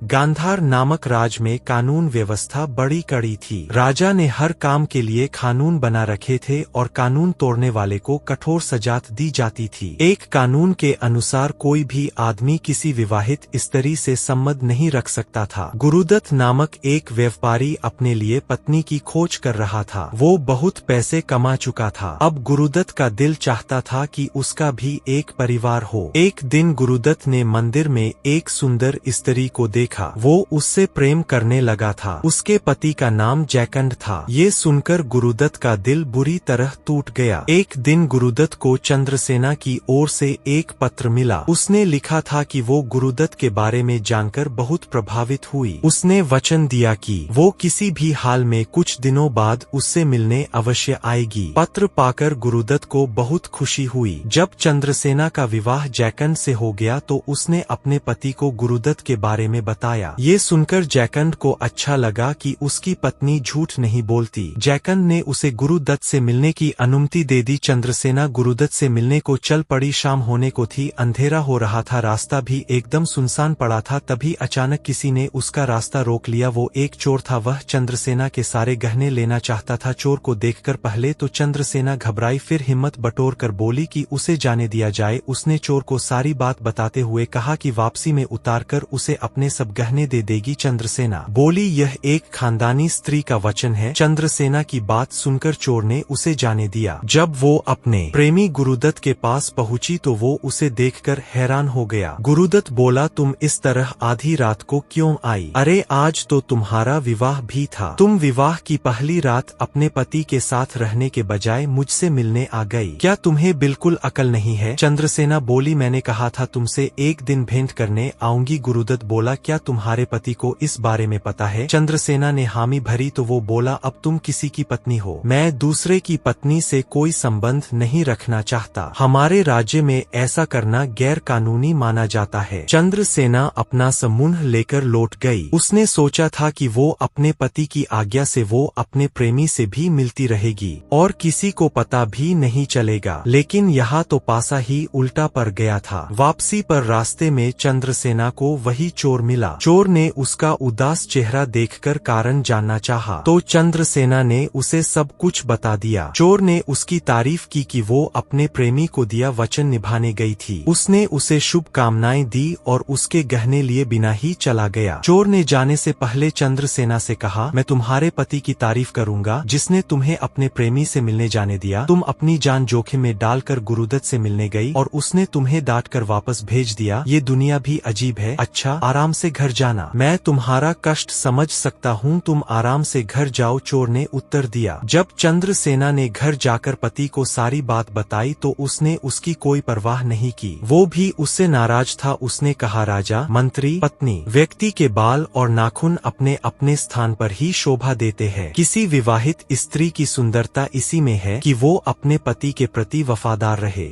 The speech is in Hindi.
गांधार नामक राज में कानून व्यवस्था बड़ी कड़ी थी। राजा ने हर काम के लिए कानून बना रखे थे और कानून तोड़ने वाले को कठोर सजा दी जाती थी। एक कानून के अनुसार कोई भी आदमी किसी विवाहित स्त्री से संबंध नहीं रख सकता था। गुरुदत्त नामक एक व्यापारी अपने लिए पत्नी की खोज कर रहा था। वो बहुत पैसे कमा चुका था। अब गुरुदत्त का दिल चाहता था कि उसका भी एक परिवार हो। एक दिन गुरुदत्त ने मंदिर में एक सुंदर स्त्री को देखा। वो उससे प्रेम करने लगा था। उसके पति का नाम जयकंठ था। ये सुनकर गुरुदत्त का दिल बुरी तरह टूट गया। एक दिन गुरुदत्त को चंद्रसेना की ओर से एक पत्र मिला। उसने लिखा था कि वो गुरुदत्त के बारे में जानकर बहुत प्रभावित हुई। उसने वचन दिया कि वो किसी भी हाल में कुछ दिनों बाद उससे मिलने अवश्य आएगी। पत्र पाकर गुरुदत्त को बहुत खुशी हुई। जब चंद्रसेना का विवाह जयकंठ से हो गया तो उसने अपने पति को गुरुदत्त के बारे में बताया। ये सुनकर जयकंठ को अच्छा लगा कि उसकी पत्नी झूठ नहीं बोलती। जयकंठ ने उसे गुरुदत्त से मिलने की अनुमति दे दी। चंद्रसेना गुरुदत्त से मिलने को चल पड़ी। शाम होने को थी, अंधेरा हो रहा था, रास्ता भी एकदम सुनसान पड़ा था। तभी अचानक किसी ने उसका रास्ता रोक लिया। वो एक चोर था। वह चंद्रसेना के सारे गहने लेना चाहता था। चोर को देखकर पहले तो चंद्रसेना घबराई, फिर हिम्मत बटोर कर बोली कि उसे जाने दिया जाए। उसने चोर को सारी बात बताते हुए कहा कि वापसी में उतार कर उसे अपने सब गहने दे देगी। चंद्रसेना बोली, यह एक खानदानी स्त्री का वचन है। चंद्रसेना की बात सुनकर चोर ने उसे जाने दिया। जब वो अपने प्रेमी गुरुदत्त के पास पहुंची तो वो उसे देखकर हैरान हो गया। गुरुदत्त बोला, तुम इस तरह आधी रात को क्यों आई? अरे आज तो तुम्हारा विवाह भी था। तुम विवाह की पहली रात अपने पति के साथ रहने के बजाय मुझसे मिलने आ गई। क्या तुम्हें बिल्कुल अकल नहीं है? चंद्रसेना बोली, मैंने कहा था तुमसे एक दिन भेंट करने आऊंगी। गुरुदत्त बोला, क्या तुम्हारे पति को इस बारे में पता है? चंद्रसेना ने हामी भरी तो वो बोला, अब तुम किसी की पत्नी हो, मैं दूसरे की पत्नी से कोई संबंध नहीं रखना चाहता। हमारे राज्य में ऐसा करना गैर कानूनी माना जाता है। चंद्रसेना अपना समूह लेकर लौट गई। उसने सोचा था कि वो अपने पति की आज्ञा से वो अपने प्रेमी से भी मिलती रहेगी और किसी को पता भी नहीं चलेगा। लेकिन यहाँ तो पासा ही उल्टा पड़ गया था। वापसी पर रास्ते में चंद्रसेना को वही चोर मिला। चोर ने उसका उदास चेहरा देखकर कारण जानना चाहा तो चंद्रसेना ने उसे सब कुछ बता दिया। चोर ने उसकी तारीफ की कि वो अपने प्रेमी को दिया वचन निभाने गई थी। उसने उसे शुभकामनाएं दी और उसके गहने लिए बिना ही चला गया। चोर ने जाने से पहले चंद्रसेना से कहा, मैं तुम्हारे पति की तारीफ करूंगा जिसने तुम्हें अपने प्रेमी से मिलने जाने दिया। तुम अपनी जान जोखिम में डालकर गुरुदत्त से मिलने गई और उसने तुम्हें डांट कर वापस भेज दिया। ये दुनिया भी अजीब है। अच्छा, आराम से घर जाना, मैं तुम्हारा कष्ट समझ सकता हूँ, तुम आराम से घर जाओ। चोर ने उत्तर दिया। जब चंद्रसेना ने घर जाकर पति को सारी बात बताई तो उसने उसकी कोई परवाह नहीं की। वो भी उससे नाराज था। उसने कहा, राजा, मंत्री, पत्नी, व्यक्ति के बाल और नाखून अपने अपने स्थान पर ही शोभा देते हैं। किसी विवाहित स्त्री की सुंदरता इसी में है कि वो अपने पति के प्रति वफादार रहे।